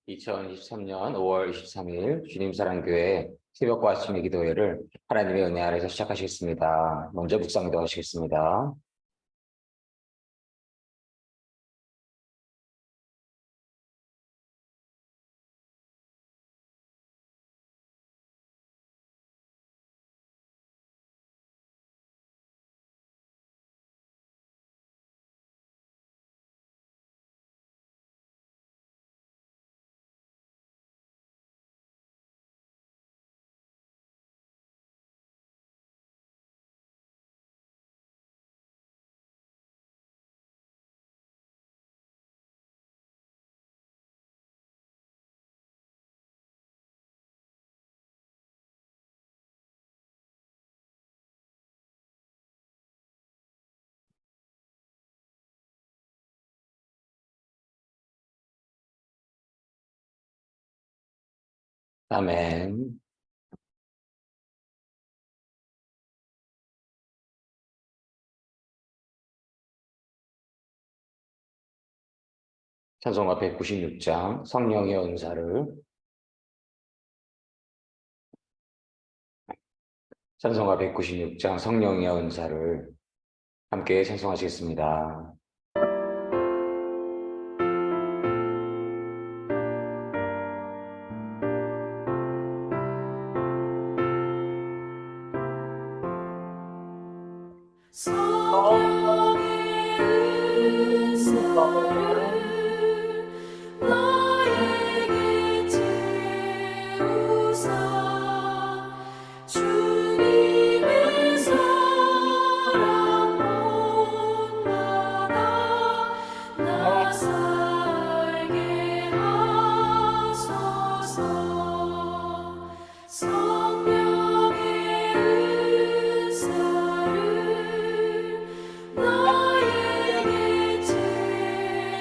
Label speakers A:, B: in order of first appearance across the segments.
A: 2023년 5월 23일 주님 사랑교회 새벽과 아침의 기도회를 하나님의 은혜 아래서 시작하시겠습니다. 먼저 묵상기도 하시겠습니다. 아멘. 찬송가 196장 성령의 은사를 찬송가 196장 성령의 은사를 함께 찬송하시겠습니다.
B: 성령의 은사를 나에게 채우사 주님의 사랑 본받아 나 살게 하소서. 성령의 은사를 나에게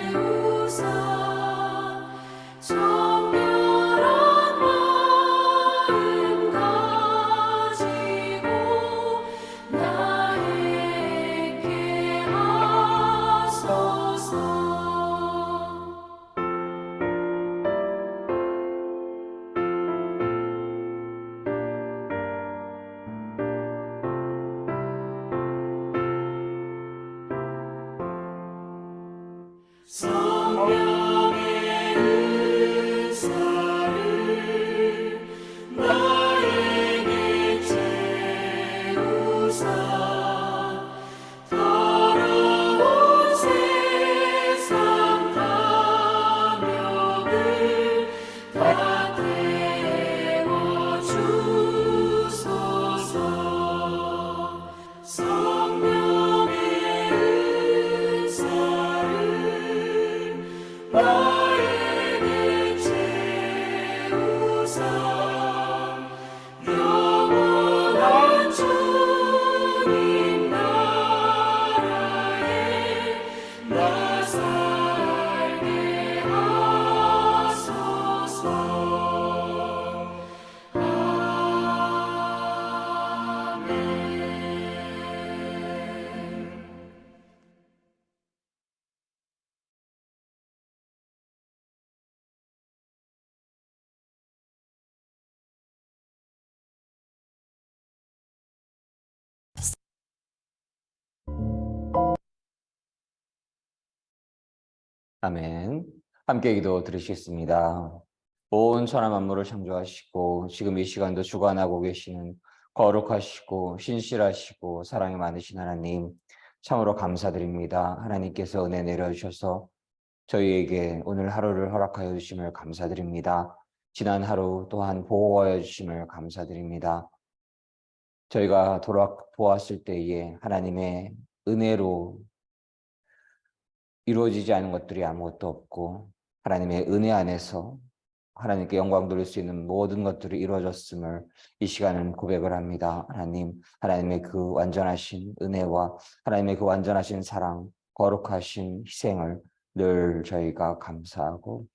B: 채우사 정결한 마음 가지고 나 행케 하소서. 성령의 은사를 나에게 채우사 더러운 세상 탐욕을 다 태워주소서. 성령의 은사를 나에게 채우사 영원한 주님 나라에 나 살게 하소서. 아멘.
A: 아멘. 함께 기도 드리시겠습니다. 온 천하 만물을 창조하시고 지금 이 시간도 주관하고 계시는 거룩하시고 신실하시고 사랑이 많으신 하나님, 참으로 감사드립니다. 하나님께서 은혜 내려주셔서 저희에게 오늘 하루를 허락하여 주심을 감사드립니다. 지난 하루 또한 보호하여 주심을 감사드립니다. 저희가 돌아보았을 때에 하나님의 은혜로 이루어지지 않은 것들이 아무것도 없고 하나님의 은혜 안에서 하나님께 영광 돌릴 수 있는 모든 것들이 이루어졌음을 이 시간은 고백을 합니다. 하나님의 그 완전하신 은혜와 하나님의 그 완전하신 사랑, 거룩하신 희생을 늘 저희가 감사하고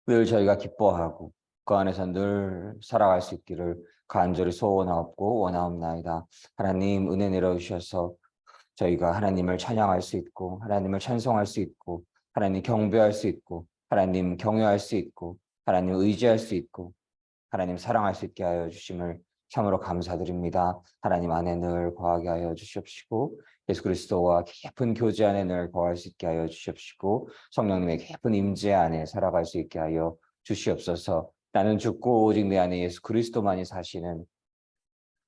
A: 늘 저희가 기뻐하고 그 안에서 늘 살아갈 수 있기를 간절히 소원하옵고 원하옵나이다. 하나님 은혜 내려주셔서 저희가 하나님을 찬양할 수 있고 하나님을 찬송할 수 있고 하나님 경배할 수 있고 하나님 경외할 수 있고 하나님 의지할 수 있고 하나님 사랑할 수 있게 하여 주심을 참으로 감사드립니다. 하나님 안에 늘 거하게 하여 주시옵시고 예수 그리스도와 깊은 교제 안에 늘 거할 수 있게 하여 주시옵시고 성령님의 깊은 임재 안에 살아갈 수 있게 하여 주시옵소서. 나는 죽고 오직 내 안에 예수 그리스도만이 사시는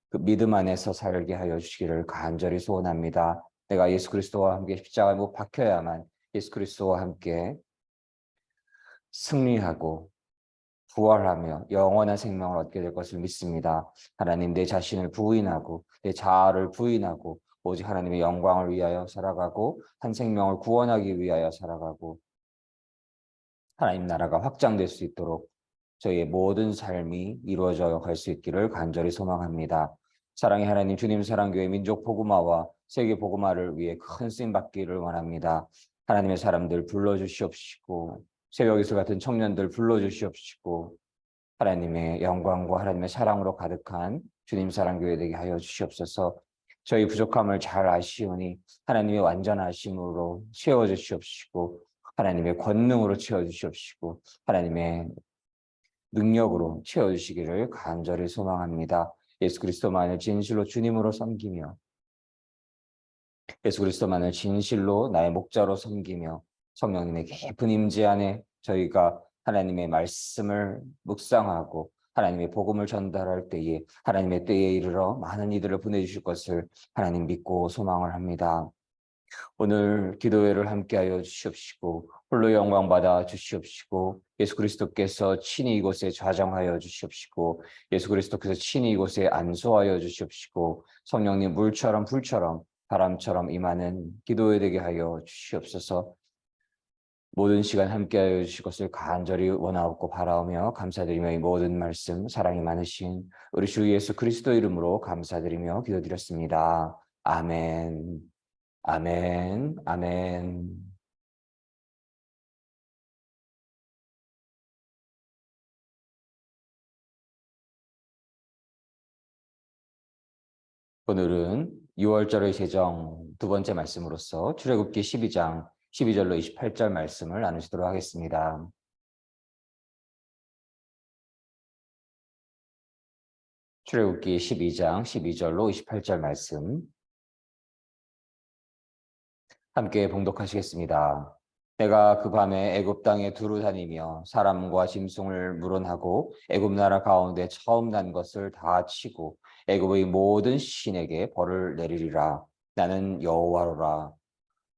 A: 그 믿음 안에서 살게 하여 주시기를 간절히 소원합니다. 내가 예수 그리스도와 함께 십자가에 못 박혀야만 예수 그리스도와 함께 승리하고 부활하며 영원한 생명을 얻게 될 것을 믿습니다. 하나님 내 자신을 부인하고 내 자아를 부인하고 오직 하나님의 영광을 위하여 살아가고 한 생명을 구원하기 위하여 살아가고 하나님 나라가 확장될 수 있도록 저희의 모든 삶이 이루어져 갈 수 있기를 간절히 소망합니다. 사랑의 하나님 주님 사랑교회 민족 복음화와 세계 복음화를 위해 큰 쓰임 받기를 원합니다. 하나님의 사람들 불러주시옵시고 새벽 이슬 같은 청년들 불러주시옵시고 하나님의 영광과 하나님의 사랑으로 가득한 주님 사랑교회 되게 하여 주시옵소서. 저희 부족함을 잘 아시오니 하나님의 완전하심으로 채워주시옵시고 하나님의 권능으로 채워주시옵시고 하나님의 능력으로 채워주시기를 간절히 소망합니다. 예수 그리스도만을 진실로 주님으로 섬기며 예수 그리스도만을 진실로 나의 목자로 섬기며 성령님의 깊은 임재 안에 저희가 하나님의 말씀을 묵상하고 하나님의 복음을 전달할 때에 하나님의 때에 이르러 많은 이들을 보내주실 것을 하나님 믿고 소망을 합니다. 오늘 기도회를 함께하여 주시옵시고 홀로 영광 받아 주시옵시고 예수 그리스도께서 친히 이곳에 좌정하여 주시옵시고 예수 그리스도께서 친히 이곳에 안수하여 주시옵시고 성령님 물처럼 불처럼 바람처럼 임하는 기도회 되게 하여 주시옵소서. 모든 시간 함께하여 주실 것을 간절히 원하옵고 바라오며 감사드리며 이 모든 말씀 사랑이 많으신 우리 주 예수 그리스도 이름으로 감사드리며 기도드렸습니다. 아멘. 아멘. 아멘. 오늘은 6월절의 제정 두 번째 말씀으로서 출애굽기 12장 12절로 28절 말씀을 나누시도록 하겠습니다. 출애굽기 12장 12절로 28절 말씀 함께 봉독하시겠습니다. 내가 그 밤에 애굽 땅에 두루 다니며 사람과 짐승을 물어하고 애굽 나라 가운데 처음 난 것을 다 치고 애굽의 모든 신에게 벌을 내리리라. 나는 여호와로라.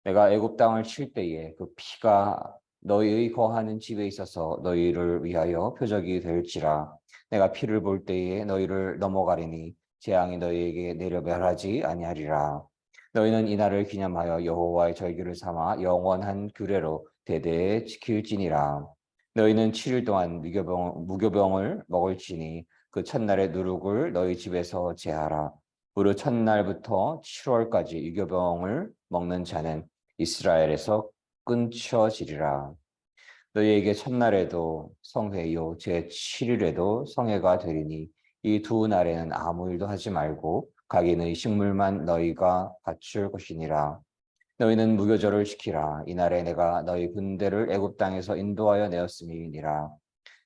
A: 내가 애굽 땅을 칠 때에 그 피가 너희의 거하는 집에 있어서 너희를 위하여 표적이 될지라. 내가 피를 볼 때에 너희를 넘어가리니 재앙이 너희에게 내려 멸하지 아니하리라. 너희는 이날을 기념하여 여호와의 절기를 삼아 영원한 규례로 대대에 지킬지니라. 너희는 7일 동안 무교병을 먹을지니 그 첫날의 누룩을 너희 집에서 제하라. 무릇 첫날부터 7월까지 유교병을 먹는 자는 이스라엘에서 끊쳐지리라. 너희에게 첫날에도 성회요 제7일에도 성회가 되리니 이 두 날에는 아무 일도 하지 말고 각인의 식물만 너희가 갖출 것이니라. 너희는 무교절을 지키라. 이날에 내가 너희 군대를 애굽 땅에서 인도하여 내었음이니라.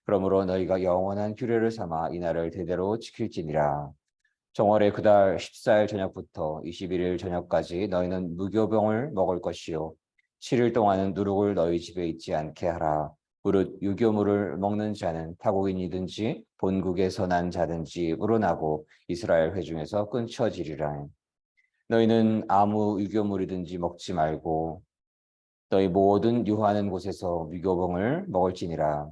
A: 그러므로 너희가 영원한 규례를 삼아 이날을 대대로 지킬지니라. 정월의 그달 14일 저녁부터 21일 저녁까지 너희는 무교병을 먹을 것이요 7일 동안은 누룩을 너희 집에 있지 않게 하라. 무릇 유교물을 먹는 자는 타국인이든지 본국에서 난 자든지 물어나고 이스라엘 회중에서 끊쳐지리라. 너희는 아무 유교물이든지 먹지 말고 너희 모든 유하는 곳에서 유교병을 먹을지니라.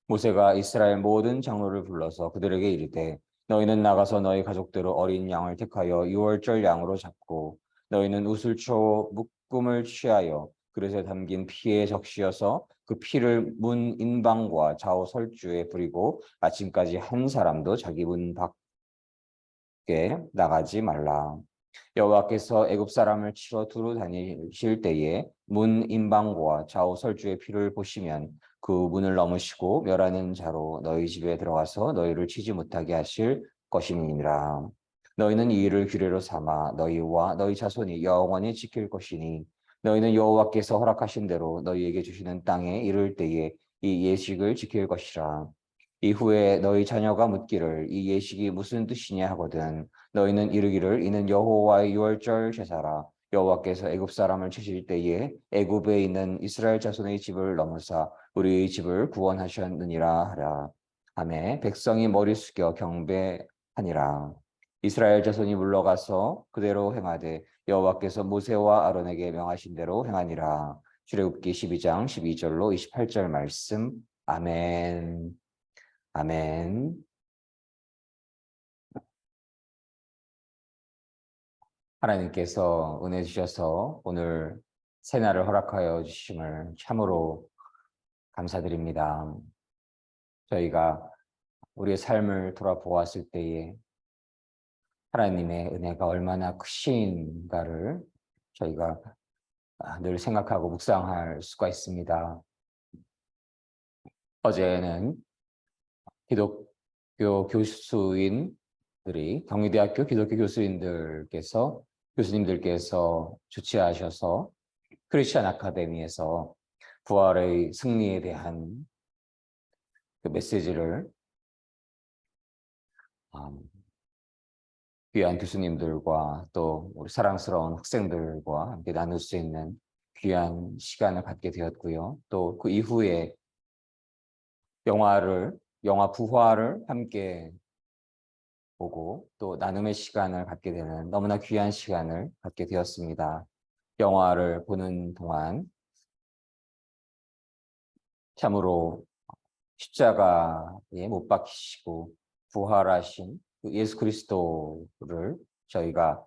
A: 모세가 이스라엘 모든 장로를 불러서 그들에게 이르되 너희는 나가서 너희 가족대로 어린 양을 택하여 유월절 양으로 잡고 너희는 우슬초 묶음을 취하여 그릇에 담긴 피에 적시어서 그 피를 문 인방과 좌우 설주에 뿌리고 아침까지 한 사람도 자기 문 밖에 나가지 말라. 여호와께서 애굽 사람을 치러 두루 다니실 때에 문 인방과 좌우 설주의 피를 보시면 그 문을 넘으시고 멸하는 자로 너희 집에 들어가서 너희를 치지 못하게 하실 것임이니라. 너희는 이 일을 규례로 삼아 너희와 너희 자손이 영원히 지킬 것이니 너희는 여호와께서 허락하신 대로 너희에게 주시는 땅에 이를 때에 이 예식을 지킬 것이라. 이후에 너희 자녀가 묻기를 이 예식이 무슨 뜻이냐 하거든 너희는 이르기를 이는 여호와의 유월절 제사라. 여호와께서 애굽 사람을 치실 때에 애굽에 있는 이스라엘 자손의 집을 넘으사 우리의 집을 구원하셨느니라 하라. 하매 백성이 머리 숙여 경배하니라. 이스라엘 자손이 물러가서 그대로 행하되 여호와께서 모세와 아론에게 명하신 대로 행하니라. 출애굽기 12장 12절로 28절 말씀. 아멘. 아멘. 하나님께서 은혜 주셔서 오늘 새날을 허락하여 주심을 참으로 감사드립니다. 저희가 우리의 삶을 돌아보았을 때에 하나님의 은혜가 얼마나 크신가를 저희가 늘 생각하고 묵상할 수가 있습니다. 어제는 기독교 교수인들이 경희대학교 기독교 교수님들께서 주최하셔서 크리스천 아카데미에서 부활의 승리에 대한 그 메시지를 귀한 교수님들과 또 우리 사랑스러운 학생들과 함께 나눌 수 있는 귀한 시간을 갖게 되었고요. 또 그 이후에 영화 부활을 함께 보고 또 나눔의 시간을 갖게 되는 너무나 귀한 시간을 갖게 되었습니다. 영화를 보는 동안 참으로 십자가에 못 박히시고 부활하신 그 예수 그리스도를 저희가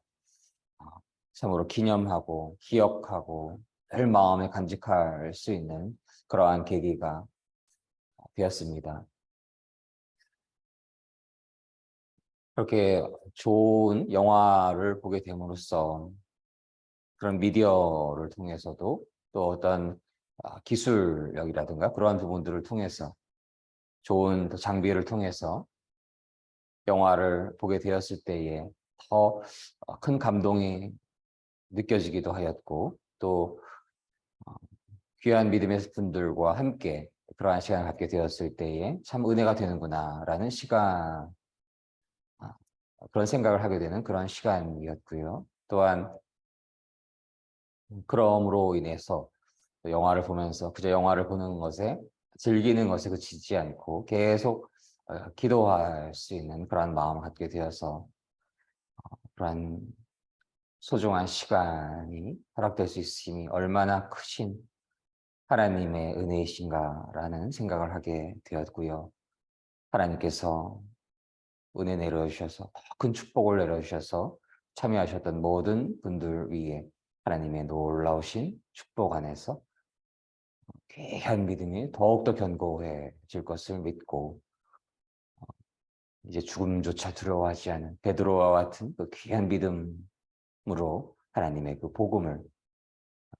A: 참으로 기념하고 기억하고 늘 마음에 간직할 수 있는 그러한 계기가 되었습니다. 그렇게 좋은 영화를 보게 됨으로써 그런 미디어를 통해서도 또 어떤 기술력이라든가 그러한 부분들을 통해서 좋은 장비를 통해서 영화를 보게 되었을 때에 더 큰 감동이 느껴지기도 하였고 또 귀한 믿음의 분들과 함께 그러한 시간을 갖게 되었을 때에 참 은혜가 되는구나라는 그런 생각을 하게 되는 그런 시간이었고요. 또한 그러므로 인해서 영화를 보면서 그저 영화를 보는 것에 즐기는 것에 그치지 않고 계속 기도할 수 있는 그런 마음을 갖게 되어서 그런 소중한 시간이 허락될 수 있음이 얼마나 크신 하나님의 은혜이신가라는 생각을 하게 되었고요. 하나님께서 은혜 내려주셔서 더 큰 축복을 내려주셔서 참여하셨던 모든 분들 위에 하나님의 놀라우신 축복 안에서 귀한 믿음이 더욱더 견고해질 것을 믿고 이제 죽음조차 두려워하지 않은 베드로와 같은 그 귀한 믿음으로 하나님의 그 복음을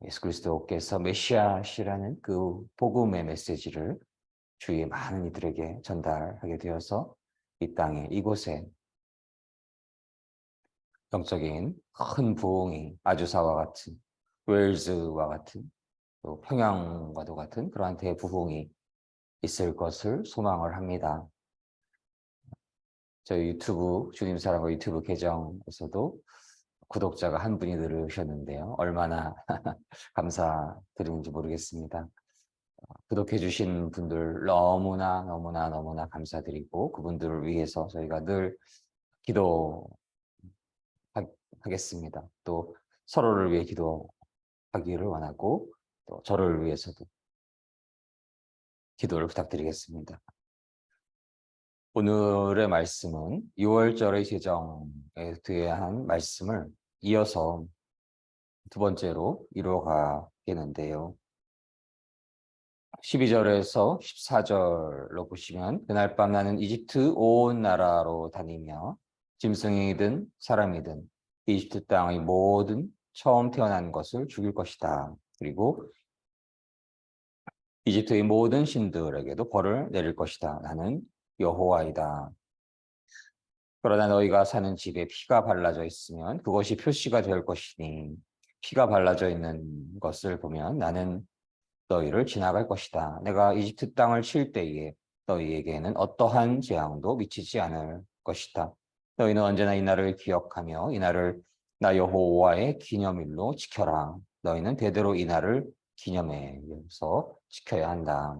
A: 예수 그리스도께서 메시아시라는 그 복음의 메시지를 주위의 많은 이들에게 전달하게 되어서 이 땅에 이곳에 영적인 큰 부흥이 아주사와 같은 웨일즈와 같은 또 평양과도 같은 그러한 대부흥이 있을 것을 소망을 합니다. 저희 유튜브 주님 사랑과 유튜브 계정에서도 구독자가 한 분이 늘으셨는데요. 얼마나 감사드리는지 모르겠습니다. 구독해 주신 분들 너무나 감사드리고 그분들을 위해서 저희가 늘 기도하겠습니다. 또 서로를 위해 기도하기를 원하고 또 저를 위해서도 기도를 부탁드리겠습니다. 오늘의 말씀은 6월절의 제정에 대한 말씀을 이어서 두 번째로 이루어가겠는데요. 12절에서 14절로 보시면 그날 밤 나는 이집트 온 나라로 다니며 짐승이든 사람이든 이집트 땅의 모든 처음 태어난 것을 죽일 것이다. 그리고 이집트의 모든 신들에게도 벌을 내릴 것이다. 나는 여호와이다. 그러나 너희가 사는 집에 피가 발라져 있으면 그것이 표시가 될 것이니 피가 발라져 있는 것을 보면 나는 너희를 지나갈 것이다. 내가 이집트 땅을 칠 때에 너희에게는 어떠한 재앙도 미치지 않을 것이다. 너희는 언제나 이 날을 기억하며 이 날을 나 여호와의 기념일로 지켜라. 너희는 대대로 이 날을 기념해서 지켜야 한다.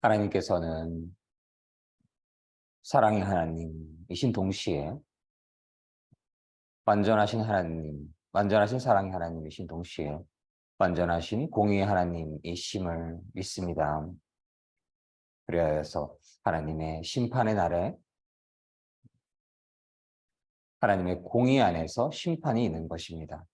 A: 하나님께서는 사랑의 하나님이신 동시에 완전하신 하나님, 완전하신 사랑의 하나님이신 동시에 완전하신 공의의 하나님이심을 믿습니다. 그리하여서 하나님의 심판의 날에 하나님의 공의 안에서 심판이 있는 것입니다.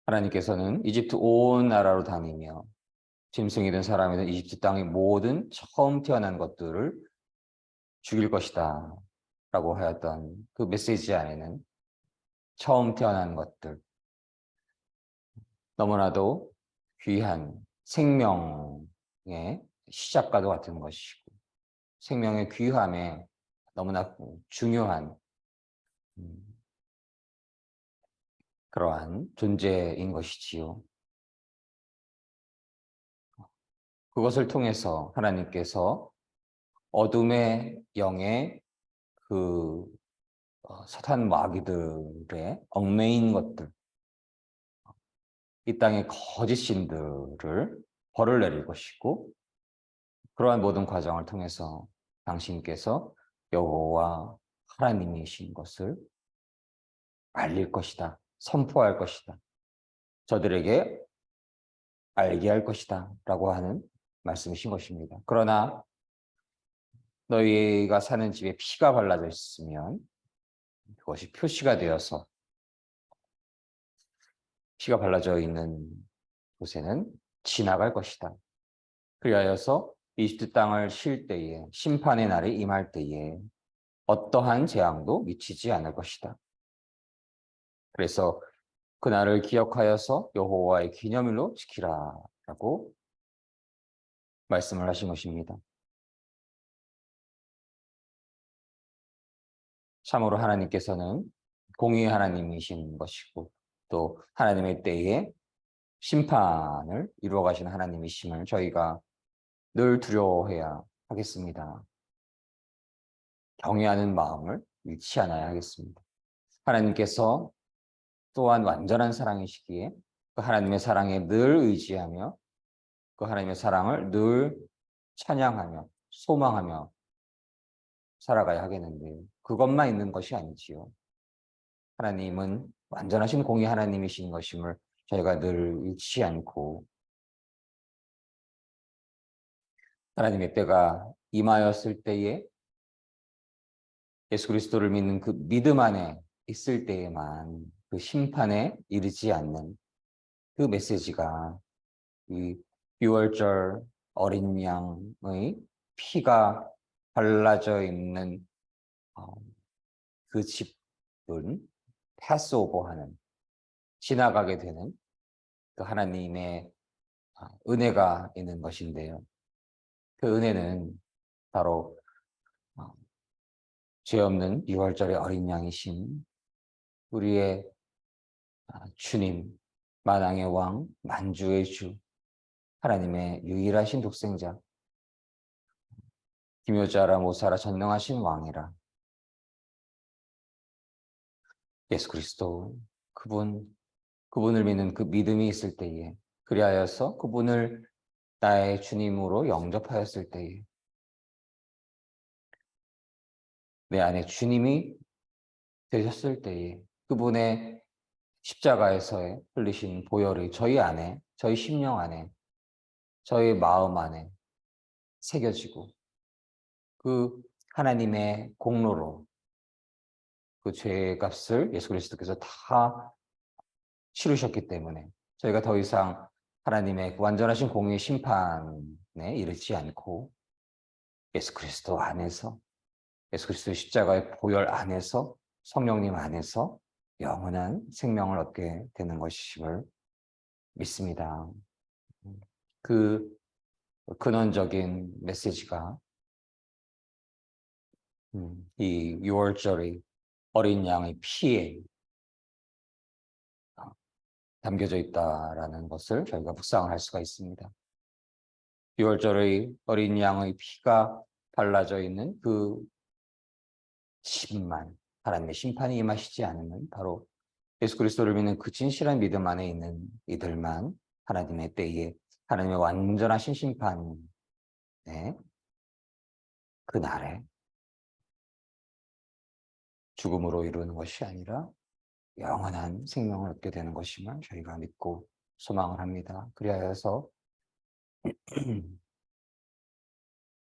A: 하나님께서는 이집트 온 나라로 다니며 짐승이든 사람이든 이집트 땅의 모든 처음 태어난 것들을 죽일 것이다 라고 하였던 그 메시지 안에는 처음 태어난 것들, 너무나도 귀한 생명의 시작과도 같은 것이고 생명의 귀함에 너무나 중요한 그러한 존재인 것이지요. 그것을 통해서 하나님께서 어둠의 영의 그 사탄 마귀들의 얽매인 것들, 이 땅의 거짓 신들을 벌을 내릴 것이고 그러한 모든 과정을 통해서 당신께서 여호와 하나님이신 것을 알릴 것이다. 선포할 것이다. 저들에게 알게 할 것이다. 라고 하는 말씀이신 것입니다. 그러나 너희가 사는 집에 피가 발라져 있으면 그것이 표시가 되어서 피가 발라져 있는 곳에는 지나갈 것이다. 그리하여서 이집트 땅을 칠 때에 심판의 날이 임할 때에 어떠한 재앙도 미치지 않을 것이다. 그래서 그날을 기억하여서 여호와의 기념일로 지키라라고 말씀을 하신 것입니다. 참으로 하나님께서는 공의의 하나님이신 것이고 또 하나님의 때에 심판을 이루어 가시는 하나님이심을 저희가 늘 두려워해야 하겠습니다. 경외하는 마음을 잃지 않아야 하겠습니다. 하나님께서 또한 완전한 사랑이시기에 그 하나님의 사랑에 늘 의지하며 그 하나님의 사랑을 늘 찬양하며 소망하며 살아가야 하겠는데 그것만 있는 것이 아니지요. 하나님은 완전하신 공의 하나님이신 것임을 저희가 늘 잃지 않고 하나님의 때가 임하였을 때에 예수 그리스도를 믿는 그 믿음 안에 있을 때에만 그 심판에 이르지 않는 그 메시지가 이 6월절 어린 양의 피가 발라져 있는 그 집은 패스오버하는 지나가게 되는 그 하나님의 은혜가 있는 것인데요. 그 은혜는 바로 죄 없는 6월절의 어린 양이신 우리의 주님, 만왕의 왕, 만주의 주, 하나님의 유일하신 독생자, 기묘자라 모사라 전능하신 왕이라 예수 그리스도 그분을 믿는 그 믿음이 있을 때에 그리하여서 그분을 나의 주님으로 영접하였을 때에 내 안에 주님이 되셨을 때에 그분의 십자가에서의 흘리신 보혈이 저희 안에, 저희 심령 안에, 저희 마음 안에 새겨지고 그 하나님의 공로로 그 죄의 값을 예수 그리스도께서 다 치르셨기 때문에 저희가 더 이상 하나님의 그 완전하신 공의 심판에 이르지 않고 예수 그리스도 안에서 예수 그리스도의 십자가의 보혈 안에서 성령님 안에서 영원한 생명을 얻게 되는 것임을 믿습니다. 그 근원적인 메시지가 이 6월절의 어린 양의 피에 담겨져 있다라는 것을 저희가 묵상을 할 수가 있습니다. 6월절의 어린 양의 피가 발라져 있는 그 집만, 하나님의 심판이 임하시지 않으면 바로 예수 그리스도를 믿는 그 진실한 믿음 안에 있는 이들만 하나님의 때에 하나님의 완전하신 심판의 그 날에 죽음으로 이루는 것이 아니라 영원한 생명을 얻게 되는 것임을 저희가 믿고 소망을 합니다. 그리하여서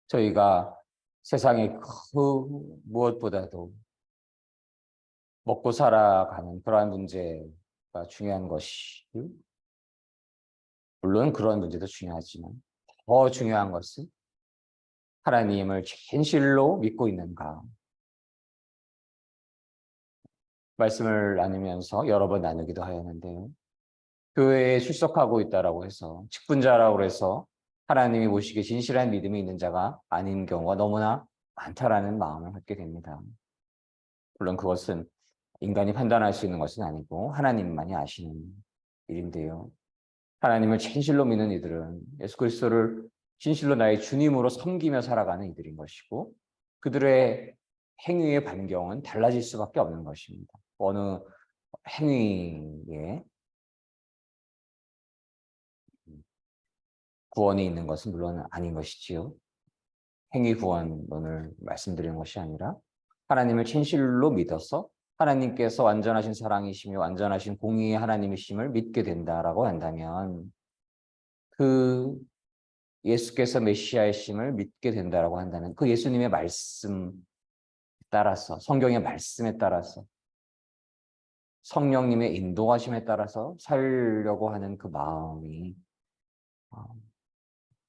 A: 저희가 세상의 그 무엇보다도 먹고 살아가는 그러한 문제가 중요한 것이, 물론 그런 문제도 중요하지만 더 중요한 것은 하나님을 진실로 믿고 있는가. 말씀을 나누면서 여러 번 나누기도 하였는데요. 교회에 출석하고 있다라고 해서, 직분자라고 해서 하나님이 보시기에 진실한 믿음이 있는 자가 아닌 경우가 너무나 많다라는 마음을 갖게 됩니다. 물론 그것은 인간이 판단할 수 있는 것은 아니고 하나님만이 아시는 일인데요. 하나님을 진실로 믿는 이들은 예수 그리스도를 진실로 나의 주님으로 섬기며 살아가는 이들인 것이고, 그들의 행위의 반경은 달라질 수밖에 없는 것입니다. 어느 행위에 구원이 있는 것은 물론 아닌 것이지요. 행위 구원론을 말씀드리는 것이 아니라 하나님을 진실로 믿어서 하나님께서 완전하신 사랑이시며 완전하신 공의의 하나님이심을 믿게 된다라고 한다면, 그 예수께서 메시아이심을 믿게 된다라고 한다는 그 예수님의 말씀 따라서, 성경의 말씀에 따라서, 성령님의 인도하심에 따라서 살려고 하는 그 마음이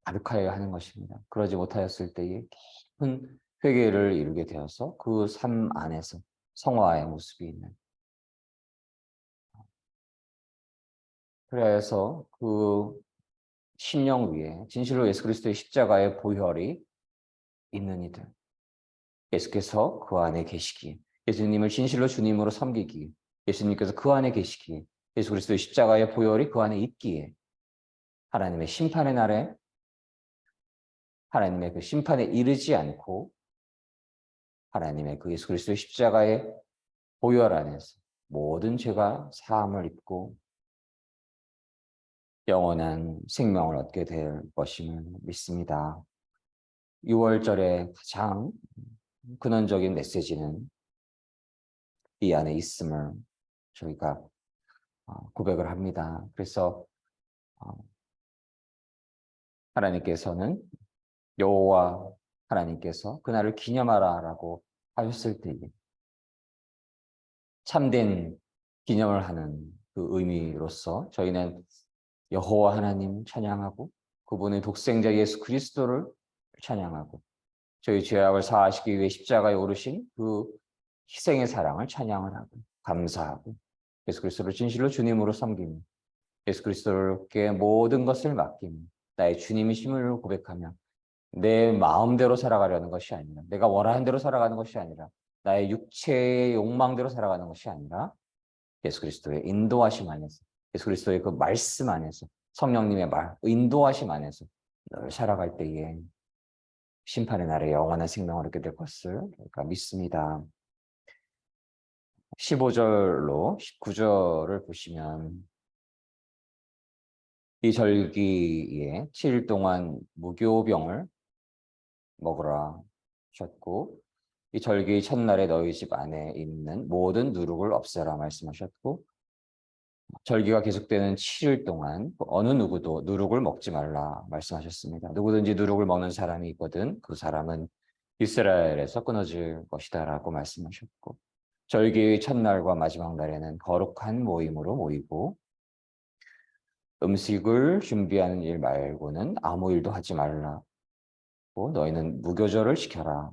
A: 가득하여야 하는 것입니다. 그러지 못하였을 때에 깊은 회개를 이루게 되어서 그 삶 안에서 성화의 모습이 있는, 그래서 그 심령 위에 진실로 예수 그리스도의 십자가의 보혈이 있는 이들, 예수께서 그 안에 계시기에, 예수님을 진실로 주님으로 섬기기에, 예수님께서 그 안에 계시기에, 예수 그리스도의 십자가의 보혈이 그 안에 있기에 하나님의 심판의 날에 하나님의 그 심판에 이르지 않고 하나님의 그 예수 그리스도의 십자가의 보혈 안에서 모든 죄가 사함을 입고 영원한 생명을 얻게 될 것임을 믿습니다. 6월절의 가장 근원적인 메시지는 이 안에 있음을 저희가 고백을 합니다. 그래서 하나님께서는, 여호와 하나님께서 그날을 기념하라라고 하셨을 때에 참된 기념을 하는 그 의미로서 저희는 여호와 하나님 찬양하고 그분의 독생자 예수 그리스도를 찬양하고 저희 죄악을 사하시기 위해 십자가에 오르신 그 희생의 사랑을 찬양을 하고 감사하고 예수 그리스도를 진실로 주님으로 섬기며 예수 그리스도께 모든 것을 맡기며 나의 주님이심을 고백하며 내 마음대로 살아가려는 것이 아니라, 내가 원하는 대로 살아가는 것이 아니라, 나의 육체의 욕망대로 살아가는 것이 아니라 예수 그리스도의 인도하심 안에서, 예수 그리스도의 그 말씀 안에서, 성령님의 인도하심 안에서 늘 살아갈 때에 심판의 날에 영원한 생명을 얻게 될 것을 저희가 믿습니다. 15절로 19절을 보시면, 이 절기에 7일 동안 무교병을 먹으라 하셨고, 이 절기 첫날에 너희 집 안에 있는 모든 누룩을 없애라 말씀하셨고, 절기가 계속되는 7일 동안 어느 누구도 누룩을 먹지 말라 말씀하셨습니다. 누구든지 누룩을 먹는 사람이 있거든 그 사람은 이스라엘에서 끊어질 것이다 라고 말씀하셨고, 절기의 첫날과 마지막 날에는 거룩한 모임으로 모이고 음식을 준비하는 일 말고는 아무 일도 하지 말라. 너희는 무교절을 지켜라.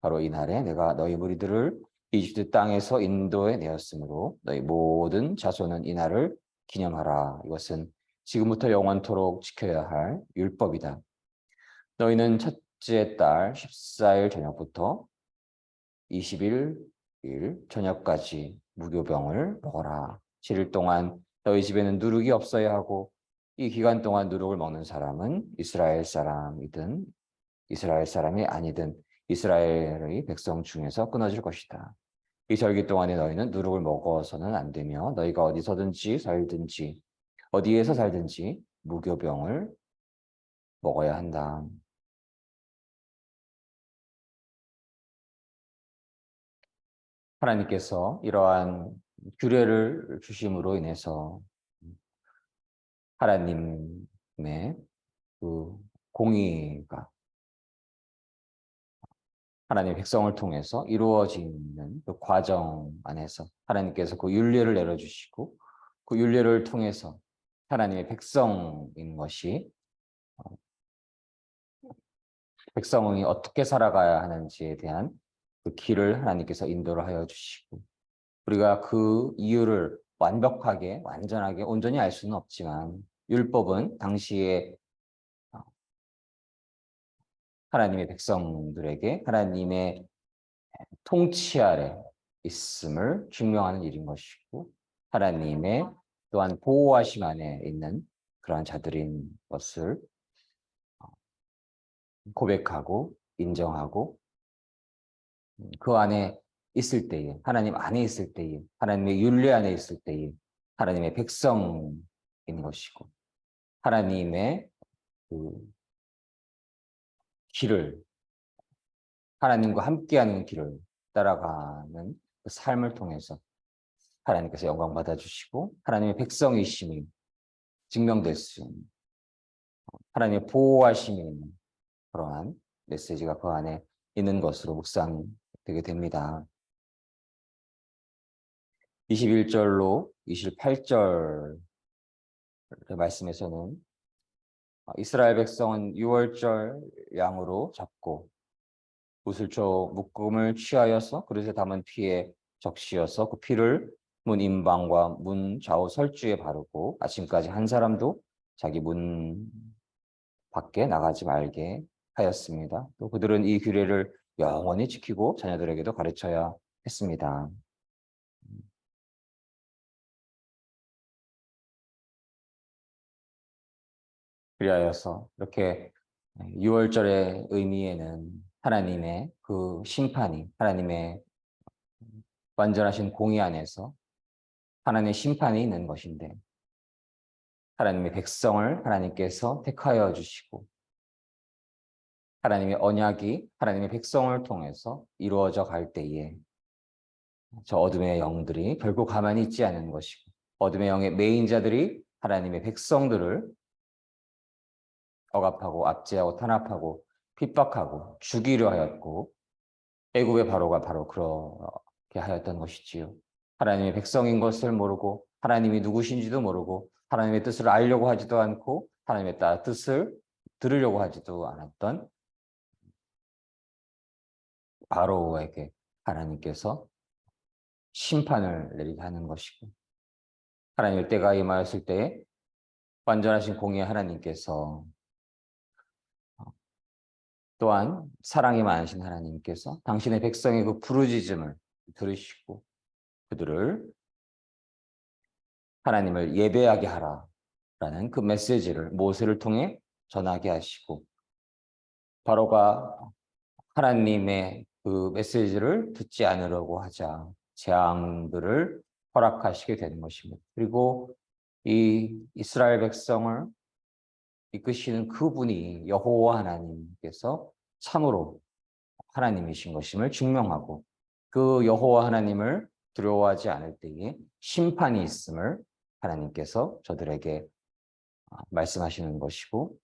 A: 바로 이 날에 내가 너희 무리들을 이집트 땅에서 인도해 내었으므로 너희 모든 자손은 이 날을 기념하라. 이것은 지금부터 영원토록 지켜야 할 율법이다. 너희는 첫째 달 14일 저녁부터 20일 저녁까지 무교병을 먹어라. 7일 동안 너희 집에는 누룩이 없어야 하고 이 기간 동안 누룩을 먹는 사람은 이스라엘 사람이든 이스라엘 사람이 아니든 이스라엘의 백성 중에서 끊어질 것이다. 이 절기 동안에 너희는 누룩을 먹어서는 안 되며 너희가 어디서든지 살든지 어디에서 살든지 무교병을 먹어야 한다. 하나님께서 이러한 규례를 주심으로 인해서 하나님의 그 공의가 하나님의 백성을 통해서 이루어지는 그 과정 안에서 하나님께서 그 율례를 내려주시고 그 율례를 통해서 하나님의 백성인 것이 백성이 어떻게 살아가야 하는지에 대한 그 길을 하나님께서 인도를 하여 주시고 우리가 그 이유를 완벽하게 완전하게 온전히 알 수는 없지만 율법은 당시에 하나님의 백성들에게 하나님의 통치 아래 있음을 증명하는 일인 것이고 하나님의 또한 보호하심 안에 있는 그러한 자들인 것을 고백하고 인정하고 그 안에 있을 때에 하나님 안에 있을 때에 하나님의 율례 안에 있을 때에 하나님의 백성인 것이고 하나님의 그 길을 하나님과 함께하는 길을 따라가는 그 삶을 통해서 하나님께서 영광 받아주시고 하나님의 백성이심이 증명될 수 있는 하나님의 보호하심이 있는 그러한 메시지가 그 안에 있는 것으로 묵상되게 됩니다. 21절로 28절 말씀에서는 이스라엘 백성은 6월절 양으로 잡고 우슬초 묶음을 취하여서 그릇에 담은 피에 적시어서 그 피를 문 임방과 문 좌우 설주에 바르고 아침까지 한 사람도 자기 문 밖에 나가지 말게 하였습니다. 또 그들은 이 규례를 영원히 지키고 자녀들에게도 가르쳐야 했습니다. 그리하여서 이렇게 6월절의 의미에는 하나님의 그 심판이 하나님의 완전하신 공의 안에서 하나님의 심판이 있는 것인데 하나님의 백성을 하나님께서 택하여 주시고 하나님의 언약이 하나님의 백성을 통해서 이루어져 갈 때에 저 어둠의 영들이 결국 가만히 있지 않은 것이고 어둠의 영의 매인자들이 하나님의 백성들을 억압하고 압제하고 탄압하고 핍박하고 죽이려 하였고 애굽의 바로가 바로 그렇게 하였던 것이지요. 하나님의 백성인 것을 모르고 하나님이 누구신지도 모르고 하나님의 뜻을 알려고 하지도 않고 하나님의 뜻을 들으려고 하지도 않았던 바로에게 하나님께서 심판을 내리게 하는 것이고 하나님의 때가 임하였을 때에 완전하신 공의 하나님께서 또한 사랑이 많으신 하나님께서 당신의 백성의 그 부르짖음을 들으시고 그들을 하나님을 예배하게 하라라는 그 메시지를 모세를 통해 전하게 하시고 바로가 하나님의 그 메시지를 듣지 않으려고 하자 재앙들을 허락하시게 되는 것입니다. 그리고 이 이스라엘 백성을 이끄시는 그분이 여호와 하나님께서 참으로 하나님이신 것임을 증명하고 그 여호와 하나님을 두려워하지 않을 때에 심판이 있음을 하나님께서 저들에게 말씀하시는 것이고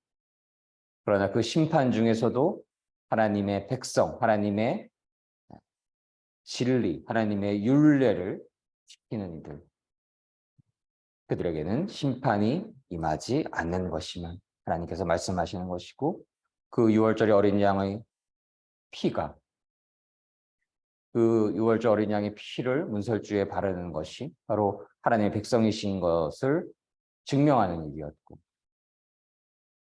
A: 그러나 그 심판 중에서도 하나님의 백성, 하나님의 진리, 하나님의 율례를 지키는 이들 그들에게는 심판이 임하지 않는 것임을 하나님께서 말씀하시는 것이고 그 6월절의 어린 양의 피가 그 6월절 어린 양의 피를 문설주에 바르는 것이 바로 하나님의 백성이신 것을 증명하는 일이었고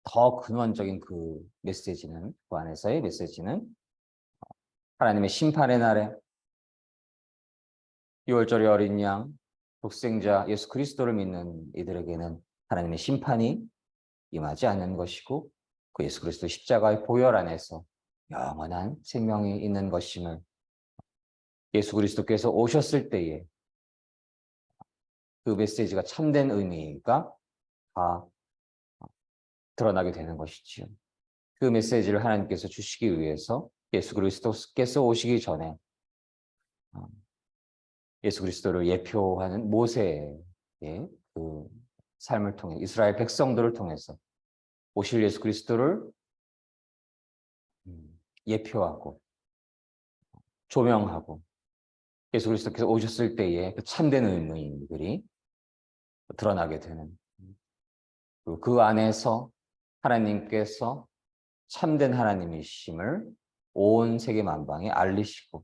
A: 더 근원적인 그 메시지는 그 안에서의 메시지는 하나님의 심판의 날에 유월절의 어린 양, 독생자 예수 그리스도를 믿는 이들에게는 하나님의 심판이 임하지 않는 것이고 그 예수 그리스도 십자가의 보혈 안에서 영원한 생명이 있는 것임을 예수 그리스도께서 오셨을 때에 그 메시지가 참된 의미가 다 드러나게 되는 것이지요. 그 메시지를 하나님께서 주시기 위해서 예수 그리스도께서 오시기 전에 예수 그리스도를 예표하는 모세의 그 삶을 통해 이스라엘 백성들을 통해서 오실 예수 그리스도를 예표하고 조명하고 예수 그리스도께서 오셨을 때에 그 참된 의미들이 드러나게 되는 그리고 그 안에서 하나님께서 참된 하나님이심을 온 세계 만방에 알리시고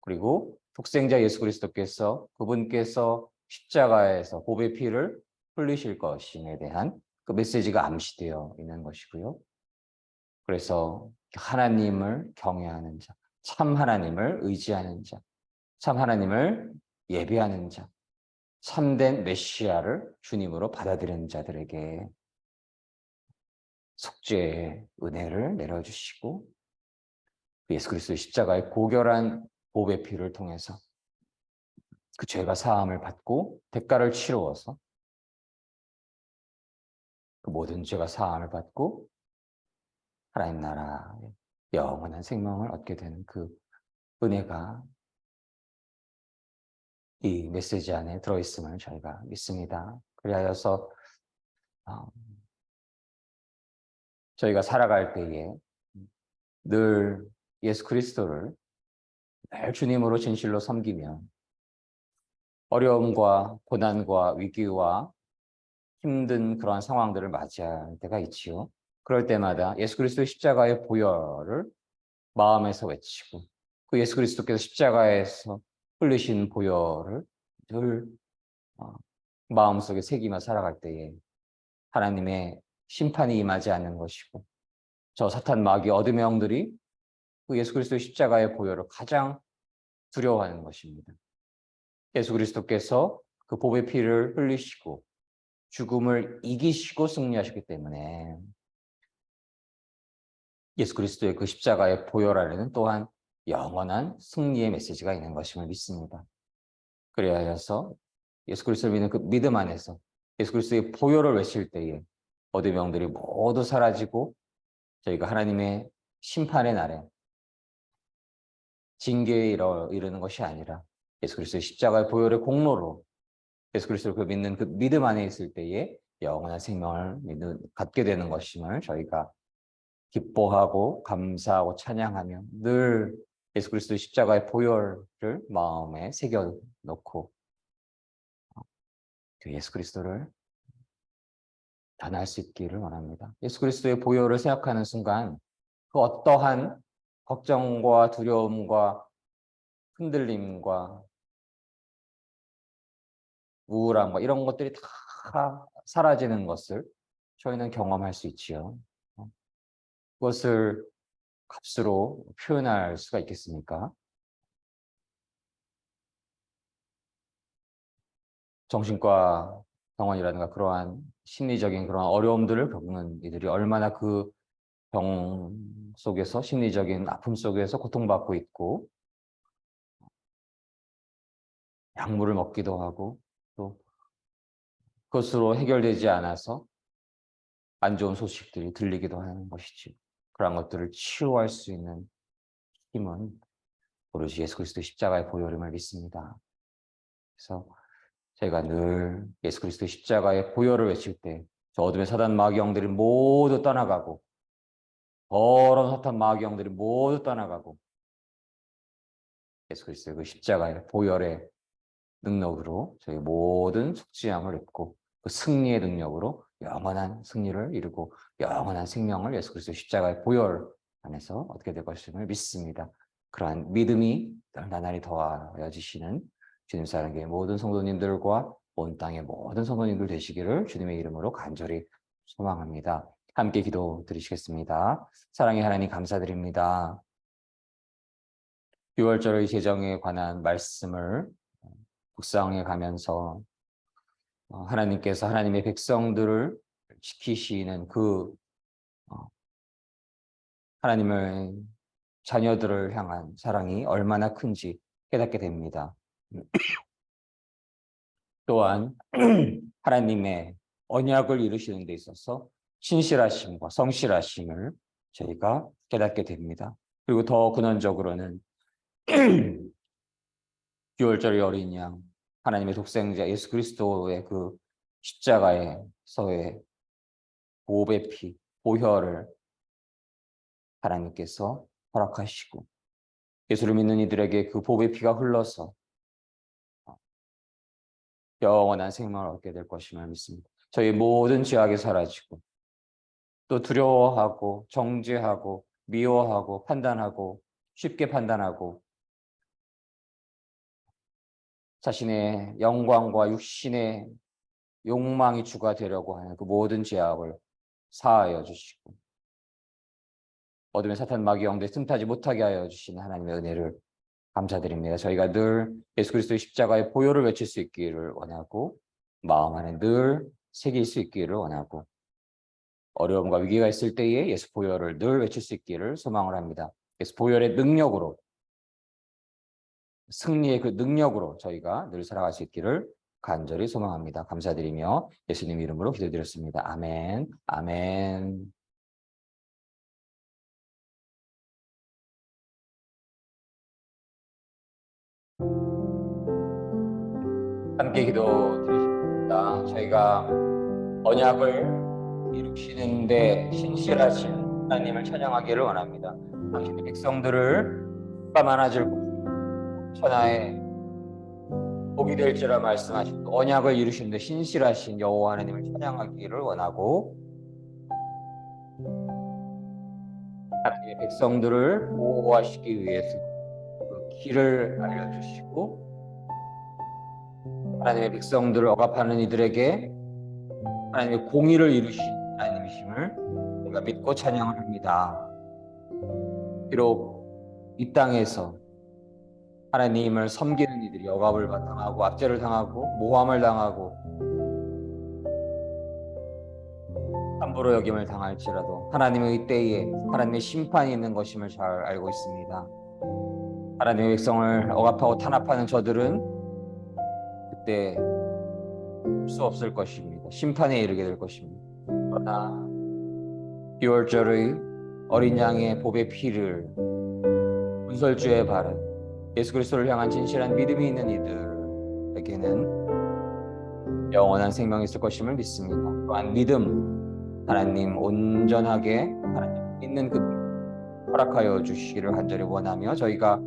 A: 그리고 독생자 예수 그리스도께서 그분께서 십자가에서 보배 피를 흘리실 것임에 대한 그 메시지가 암시되어 있는 것이고요. 그래서 하나님을 경외하는 자, 참 하나님을 의지하는 자, 참 하나님을 예배하는 자, 참된 메시아를 주님으로 받아들이는 자들에게 속죄의 은혜를 내려주시고 예수 그리스도의 십자가의 고결한 보배 피를 통해서 그 죄가 사함을 받고 대가를 치루어서 그 모든 죄가 사함을 받고 하나님 나라의 영원한 생명을 얻게 되는 그 은혜가 이 메시지 안에 들어있음을 저희가 믿습니다. 그리하여서 저희가 살아갈 때에 늘 예수 그리스도를 늘 주님으로 진실로 섬기면 어려움과 고난과 위기와 힘든 그러한 상황들을 맞이할 때가 있지요. 그럴 때마다 예수 그리스도의 십자가의 보혈을 마음에서 외치고 그 예수 그리스도께서 십자가에서 흘리신 보혈을 늘 마음속에 새기며 살아갈 때에 하나님의 심판이 임하지 않는 것이고 저 사탄 마귀 어둠의 영들이 그 예수 그리스도의 십자가의 보혈을 가장 두려워하는 것입니다. 예수 그리스도께서 그 보배 피를 흘리시고 죽음을 이기시고 승리하셨기 때문에 예수 그리스도의 그 십자가의 보혈 안에는 또한 영원한 승리의 메시지가 있는 것임을 믿습니다. 그래야 예수 그리스도를 믿는 그 믿음 안에서 예수 그리스도의 보혈을 외칠 때에 어둠의 영들이 모두 사라지고 저희가 하나님의 심판의 날에 징계에 이르는 것이 아니라 예수 그리스도의 십자가의 보혈의 공로로 예수 그리스도를 믿는 그 믿음 안에 있을 때에 영원한 생명을 갖게 되는 것임을 저희가 기뻐하고 감사하고 찬양하며 늘 예수 그리스도의 십자가의 보혈을 마음에 새겨놓고 그 예수 그리스도를 전할 수 있기를 원합니다. 예수 그리스도의 보혈을 생각하는 순간 그 어떠한 걱정과 두려움과 흔들림과 우울함과 이런 것들이 다 사라지는 것을 저희는 경험할 수 있지요. 그것을 값으로 표현할 수가 있겠습니까? 정신과 병원이라든가 그러한 심리적인 그런 어려움들을 겪는 이들이 얼마나 그 병 속에서 심리적인 아픔 속에서 고통받고 있고 약물을 먹기도 하고 또 그것으로 해결되지 않아서 안 좋은 소식들이 들리기도 하는 것이지. 그런 것들을 치유할 수 있는 힘은 오로지 예수 그리스도의 십자가의 보혈임을 믿습니다. 그래서 저희가 늘 예수 그리스도의 십자가의 보혈을 외칠 때 저 어둠의 사단 마귀 영들이 모두 떠나가고 더러운 사탄 마귀 영들이 모두 떠나가고 예수 그리스도의 그 십자가의 보혈의 능력으로 저희 모든 숙지함을 입고 그 승리의 능력으로 영원한 승리를 이루고 영원한 생명을 예수 그리스도 십자가의 보혈 안에서 얻게 될 것임을 믿습니다. 그러한 믿음이 나날이 더하여지시는 주님 사랑의 모든 성도님들과 온 땅의 모든 성도님들 되시기를 주님의 이름으로 간절히 소망합니다. 함께 기도 드리시겠습니다. 사랑의 하나님 감사드립니다. 6월절의 제정에 관한 말씀을 묵상해 가면서 하나님께서 하나님의 백성들을 지키시는 그 하나님의 자녀들을 향한 사랑이 얼마나 큰지 깨닫게 됩니다. 또한 하나님의 언약을 이루시는 데 있어서 신실하심과 성실하심을 저희가 깨닫게 됩니다. 그리고 더 근원적으로는 6월절의 어린 양, 하나님의 독생자 예수 그리스도의 그 십자가에서의 보배 피, 보혈을 하나님께서 허락하시고 예수를 믿는 이들에게 그 보배 피가 흘러서 영원한 생명을 얻게 될 것임을 믿습니다. 저희 모든 죄악이 사라지고 또 두려워하고 정죄하고 미워하고 판단하고 쉽게 판단하고 자신의 영광과 육신의 욕망이 주가 되려고 하는 그 모든 죄악을 사하여 주시고 어둠의 사탄 마귀 영들 틈타지 못하게 하여 주시는 하나님의 은혜를 감사드립니다. 저희가 늘 예수 그리스도의 십자가의 보혈을 외칠 수 있기를 원하고 마음 안에 늘 새길 수 있기를 원하고 어려움과 위기가 있을 때에 예수 보혈을 늘 외칠 수 있기를 소망을 합니다. 예수 보혈의 능력으로 승리의 그 능력으로 저희가 늘 살아갈 수 있기를 간절히 소망합니다. 감사드리며 예수님 이름으로 기도드렸습니다. 아멘. 아멘. 함께 기도드리십니다. 저희가 언약을 이루시는데 신실하신 하나님을 찬양하기를 원합니다. 당신의 백성들을 많아질 천하에 복이 될지라 말씀하시고 언약을 이루시는데 신실하신 여호와 하나님을 찬양하기를 원하고 하나님의 백성들을 보호하시기 위해서 그 길을 알려주시고 하나님의 백성들을 억압하는 이들에게 하나님의 공의를 이루신 하나님이심을 우리가 믿고 찬양을 합니다. 비록 이 땅에서 하나님을 섬기는 이들이 억압을 당하고 압제를 당하고 모함을 당하고 함부로 여김을 당할지라도 하나님의 때에 하나님의 심판이 있는 것임을 잘 알고 있습니다. 하나님의 백성을 억압하고 탄압하는 저들은 그때 수 없을 것입니다. 심판에 이르게 될 것입니다. 그러나 6월절의 어린 양의 보배 피를 문설주에 바른 예수 그리스도를 향한 진실한 믿음이 있는 이들에게는 영원한 생명이 있을 것임을 믿습니다. 또한 믿음, 하나님 온전하게 하나님 믿는 그 허락하여 주시기를 간절히 원하며 저희가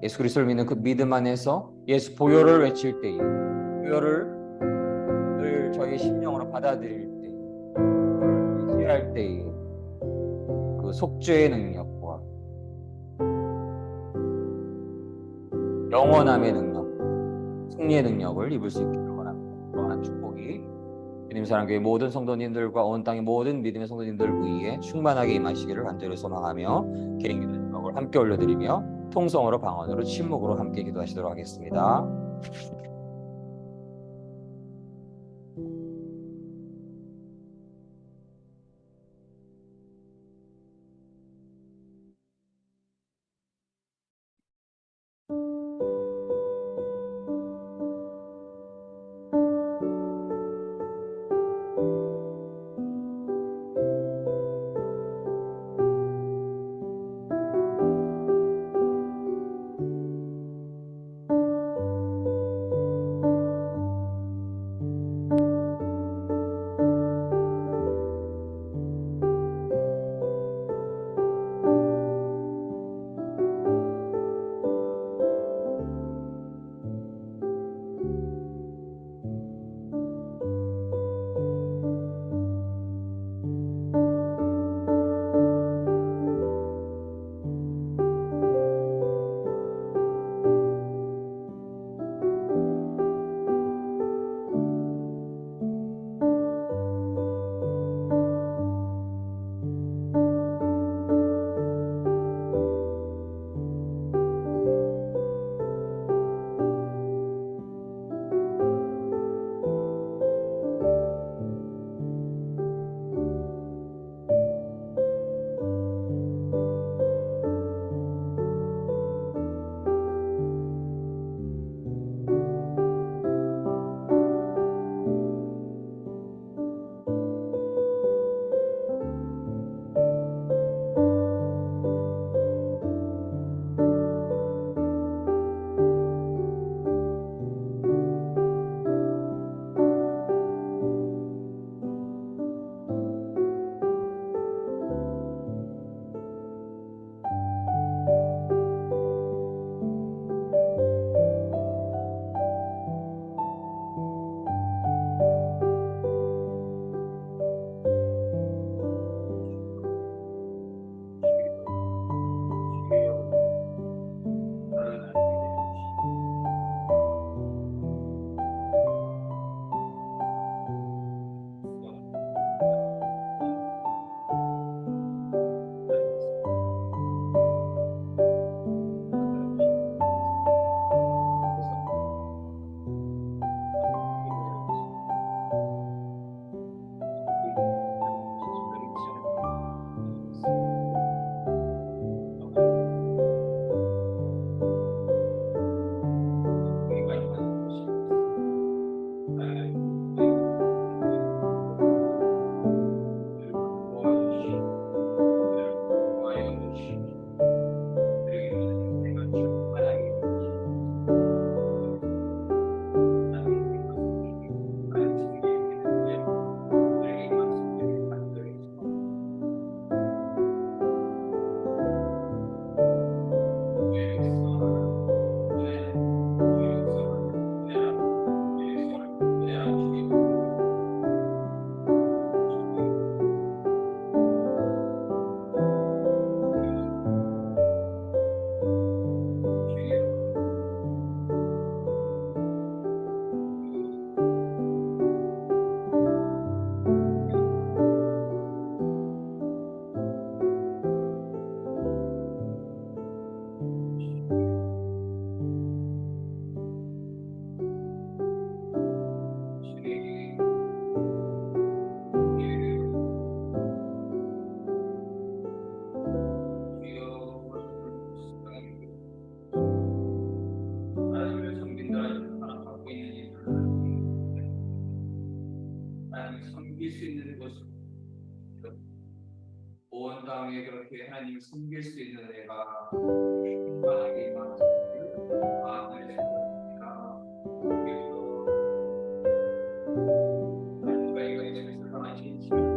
A: 예수 그리스도를 믿는 그 믿음 안에서 예수 보혈을 외칠 때에 보혈을 늘 저희의 심령으로 받아들일 때 회개할 때에 그 속죄의 능력과 영원함의 능력, 승리의 능력을 입을 수 있기를 원합니다. 그러한 축복이 주님 사랑교회 모든 성도님들과 온 땅의 모든 믿음의 성도님들 위에 충만하게 임하시기를 간절히 소망하며 개인 기도 제목을 함께 올려드리며 통성으로 방언으로 침묵으로 함께 기도하시도록 하겠습니다.
C: 하나님을 섬길 수 있는 은혜가 충만하게 임하시기를 간절히 축원합니다. 저희가 이제 출산하신 시간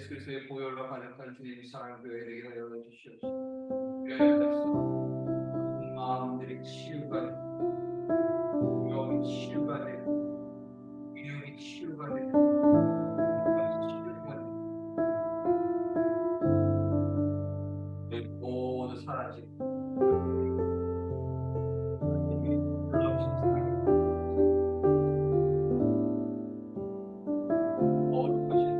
C: 예수 그리스도의 보혈로 가득한 주님의 사랑 교회 되게 하여 주시옵소서. 마음들이 치유가 되고 영이 치유가 되고 영이 치유가 되고 치유가 되고 모두 사라지고 모든 것이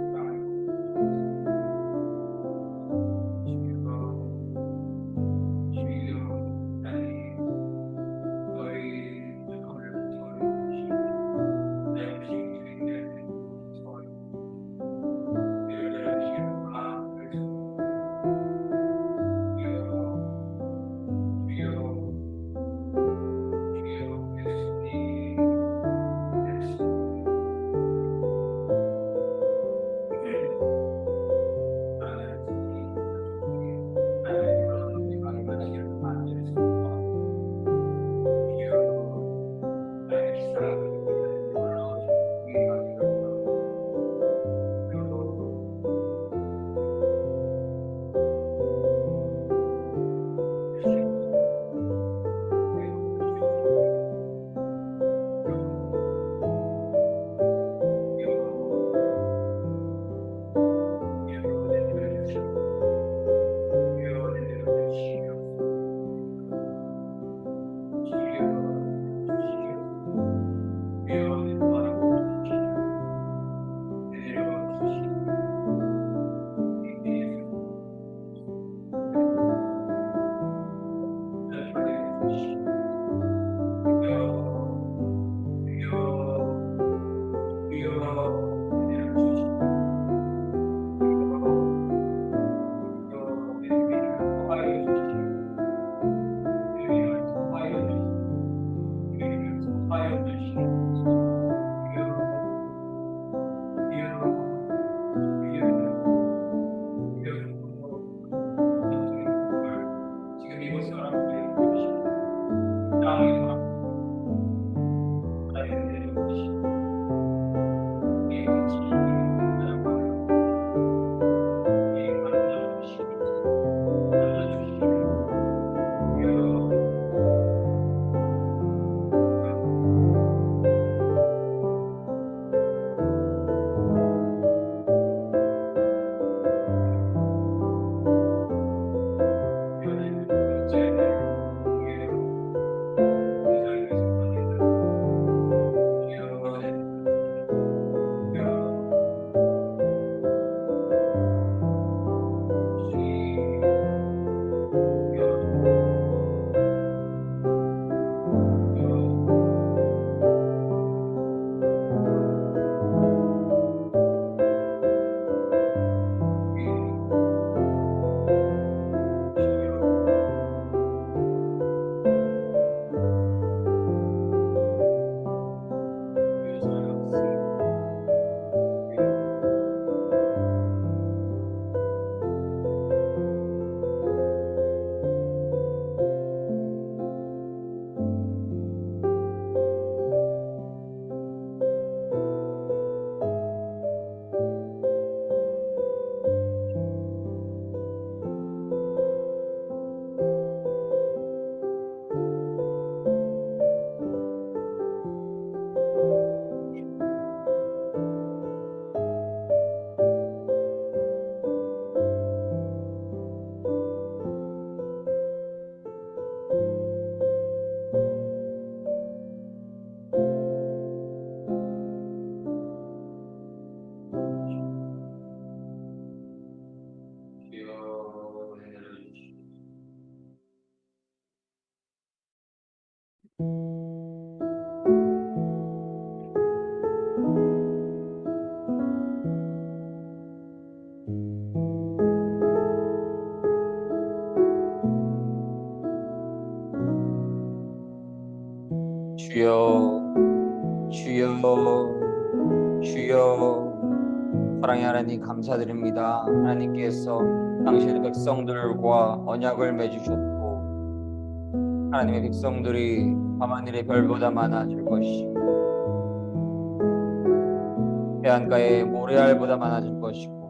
A: 주여, 주여, 주여. 사랑의 하나님 감사드립니다. 하나님께서 당신의 백성들과 언약을 맺으셨고 하나님의 백성들이 밤하늘의 별보다 많아질 것이고 해안가의 모래알보다 많아질 것이고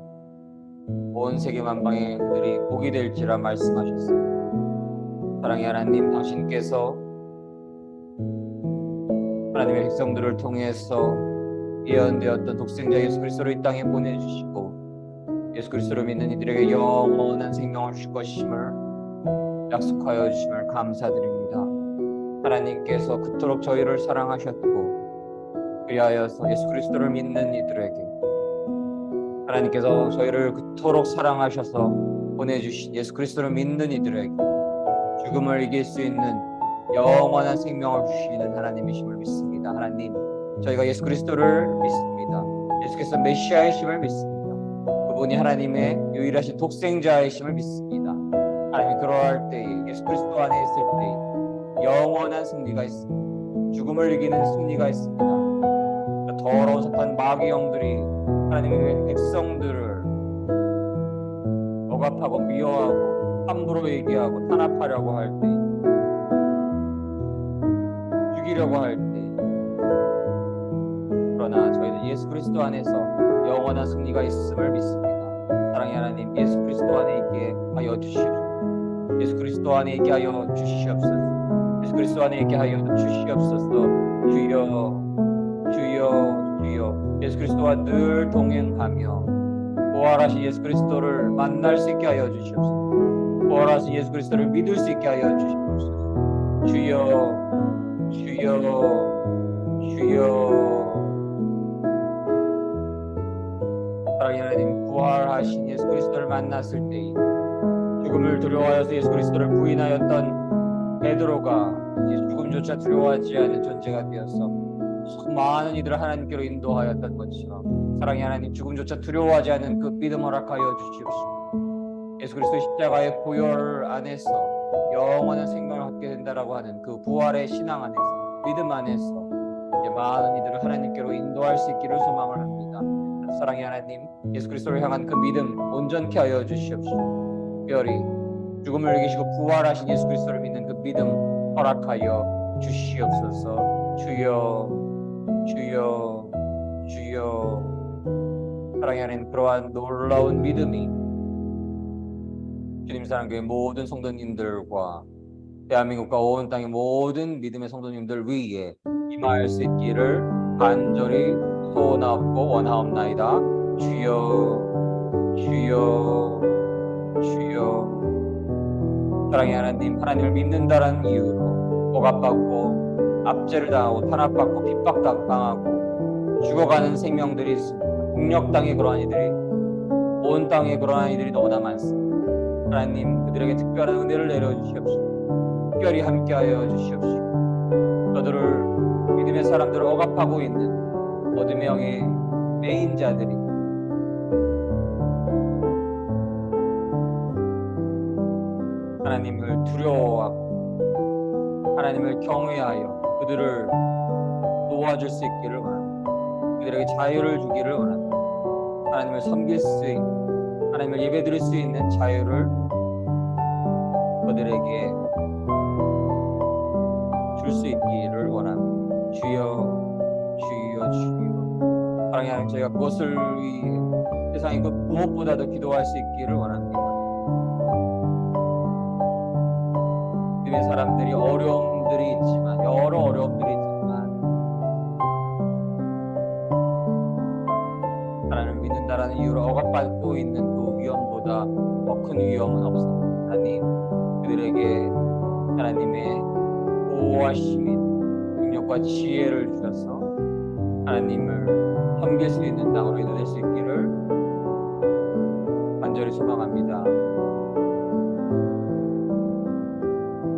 A: 온 세계 만방에 그들이 복이 될지라 말씀하셨습니다. 사랑의 하나님, 당신께서 하나님의 백성들을 통해서 예언되었던 독생자 예수 그리스도를 이 땅에 보내주시고 예수 그리스도를 믿는 이들에게 영원한 생명을 주실 것임을 약속하여 주심을 감사드립니다. 하나님께서 그토록 저희를 사랑하셨고 그리하여서 예수 그리스도를 믿는 이들에게 하나님께서 저희를 그토록 사랑하셔서 보내주신 예수 그리스도를 믿는 이들에게 죽음을 이길 수 있는 영원한 생명을 주시는 하나님이심을 믿습니다. 하나님, 저희가 예수 그리스도를 믿습니다. 예수께서 메시아이심을 믿습니다. 그분이 하나님의 유일하신 독생자이심을 믿습니다. 하나님이 그러할 때에 예수 그리스도 안에 있을 때에 영원한 승리가 있습니다. 죽음을 이기는 승리가 있습니다. 더러운 사탄 마귀 영들이 하나님의 백성들을 억압하고 미워하고 함부로 얘기하고 탄압하려고 할 때, 죽이려고 할 때, 그러나 저희는 예수 그리스도 안에서 영원한 승리가 있음을 믿습니다. 사랑의 하나님, 예수 그리스도 안에 있게 하여 주시옵소서. 예수 그리스도 안에 있게 하여 주시옵소서. 예수 그리스도 안에 있게 하여 주시옵소서. 주여, 주여, 주여. 예수 그리스도와 늘 동행하며 부활하신 예수 그리스도를 만날 수 있게 하여 주시옵소서. 부활하신 예수 그리스도를 믿을 수 있게 하여 주시옵소서. 주여, 주여, 주여. 사랑의 하나님, 부활하신 예수 그리스도를 만났을 때 죽음을 두려워하여서 예수 그리스도를 부인하였던 베드로가 이제 죽음조차 두려워하지 않은 존재가 되어서 많은 이들을 하나님께로 인도하였던 것처럼 사랑의 하나님, 죽음조차 두려워하지 않은 그 믿음 허락하여 주시옵소서. 예수 그리스도의 십자가의 보혈 안에서 영원한 생명을 갖게 된다라고 하는 그 부활의 신앙 안에서, 믿음 안에서 이제 많은 이들을 하나님께로 인도할 수 있기를 소망을 합니다. 사랑의 하나님, 예수 그리스도를 향한 그 믿음 온전케 하여 주시옵소서. 특별히 죽음을 이기시고 부활하신 예수 그리스도를 믿는 그 믿음 허락하여 주시옵소서. 주여, 주여, 주여. 사랑의 하나님, 그러한 놀라운 믿음이 주님 사랑교회 모든 성도님들과 대한민국과 온 땅의 모든 믿음의 성도님들 위에 임할 수 있기를 간절히 소원하고 원하옵나이다. 주여, 주여, 주여. 사랑의 하나님, 하나님을 믿는다라는 이유로 억압받고 압제를 당하고 탄압받고 핍박당하고 죽어가는 생명들이 있습니다. 폭력 땅에 그러한 이들이, 온 땅에 그러한 이들이 너무나 많습니다. 하나님, 그들에게 특별한 은혜를 내려주시옵시고 특별히 함께하여 주시옵시고 저들을, 믿음의 사람들을 억압하고 있는 어둠의 영의 매인자들이 하나님을 두려워하고 하나님을 경외하여 그들을 도와줄 수 있기를 원합니다. 그들에게 자유를 주기를 원합니다. 하나님을 섬길 수 있는, 하나님을 예배드릴 수 있는 자유를 그들에게 줄 수 있기를 원합니다. 주여, 주여, 주여. 사랑의 하나님, 저희가 그것을 위해 세상의 그 무엇보다도 기도할 수 있기를 원합니다. 믿음의 사람들이 어려움들이 있지만, 여러 어려움들이 있지만 하나님을 믿는다라는 이유로 억압받고 있는 그 위험보다 더 큰 위험은 없습니다. 하나님, 그들에게 하나님의 보호하심인 능력과 지혜를 주셔서 하나님을 섬길 수 있는 땅으로 인도될 수 있기를 간절히 소망합니다.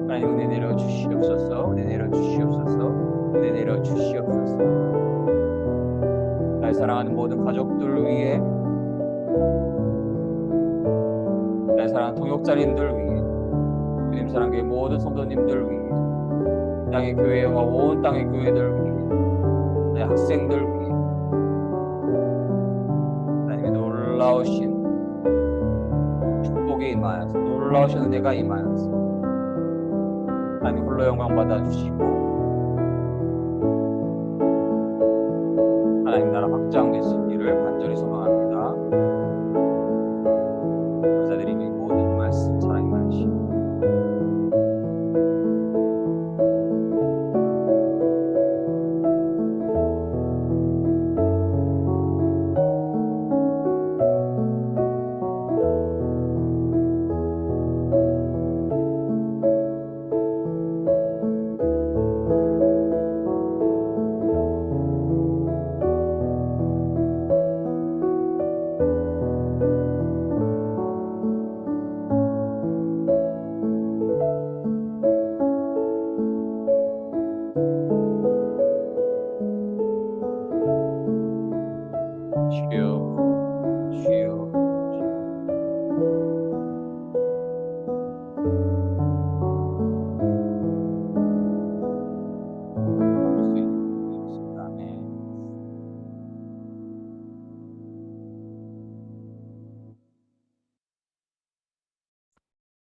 A: 하나님, 은혜 내려 주시옵소서. 은혜 내려 주시옵소서. 은혜 내려 주시옵소서. 날 사랑하는 모든 가족들 위해, 날 사랑하는 동역자님들 위해, 주님 사랑교회 모든 성도님들 위해, 땅의 교회와 온 땅의 교회들 위해, 학생들 위해 하나님의 놀라우신 축복이 임하여서, 놀라우신 은혜가 임하여서 하나님 홀로 영광 받아주시고 하나님 나라 확장되시기를 간절히 소망합니다. 감사드리며 모든 말씀 사랑이 많으시고 주여 주여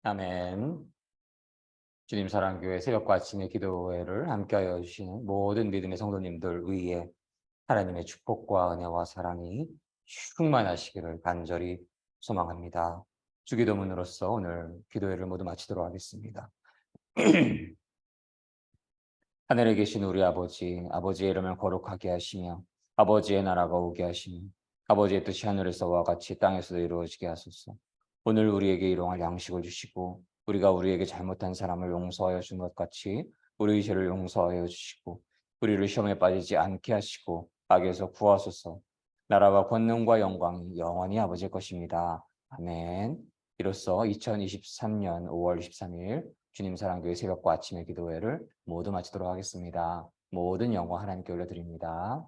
A: 아멘. 주님 사랑교회 새벽과 아침의 기도회를 함께하여 주시는 모든 믿음의 성도님들 위에 하나님의 축복과 은혜와 사랑이 충만하시기를 간절히 소망합니다. 주기도문으로서 오늘 기도회를 모두 마치도록 하겠습니다. 하늘에 계신 우리 아버지, 아버지의 이름을 거룩하게 하시며 아버지의 나라가 오게 하시며 아버지의 뜻이 하늘에서와 같이 땅에서도 이루어지게 하소서. 오늘 우리에게 일용할 양식을 주시고 우리가 우리에게 잘못한 사람을 용서하여 준 것 같이 우리의 죄를 용서하여 주시고 우리를 시험에 빠지지 않게 하시고 악에서 구하소서. 나라와 권능과 영광이 영원히 아버지의 것입니다. 아멘. 이로써 2023년 5월 23일 주님 사랑교회 새벽과 아침의 기도회를 모두 마치도록 하겠습니다. 모든 영광 하나님께 올려드립니다.